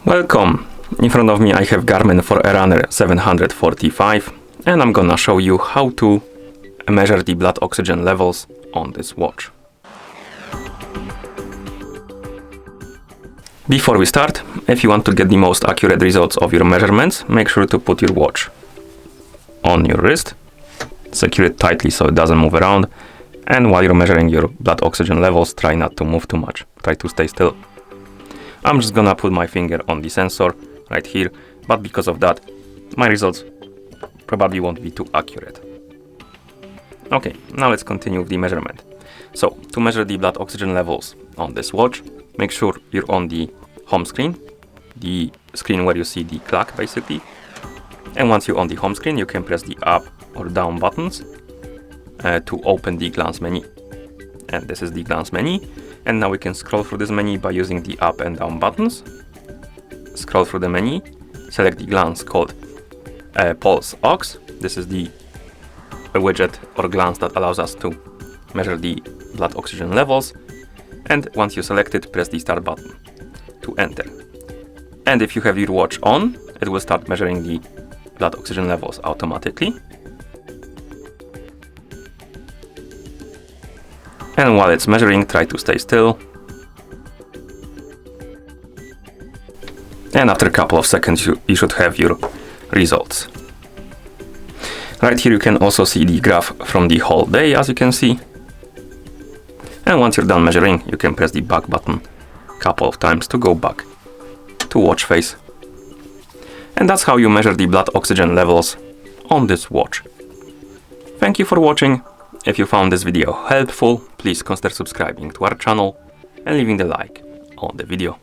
Welcome! In front of me I have Garmin Forerunner 745 and I'm gonna show you how to measure the blood oxygen levels on this watch. Before we start, if you want to get the most accurate results of your measurements, make sure to put your watch on your wrist, secure it tightly so it doesn't move around, and while you're measuring your blood oxygen levels, try not to move too much, try to stay still. I'm just gonna put my finger on the sensor right here, but because of that, my results probably won't be too accurate. Okay, now let's continue with the measurement. So, to measure the blood oxygen levels on this watch, make sure you're on the home screen, the screen where you see the clock basically. And once you're on the home screen, you can press the up or down buttons to open the glance menu. And this is the glance menu. And now we can scroll through this menu by using the up and down buttons. Scroll through the menu, select the glance called Pulse Ox. This is the widget or glance that allows us to measure the blood oxygen levels. And once you select it, press the start button to enter. And if you have your watch on, it will start measuring the blood oxygen levels automatically. And while it's measuring, try to stay still. And after a couple of seconds, you should have your results. Right here you can also see the graph from the whole day, as you can see. And once you're done measuring, you can press the back button a couple of times to go back to watch face. And that's how you measure the blood oxygen levels on this watch. Thank you for watching. If you found this video helpful, please consider subscribing to our channel and leaving the like on the video.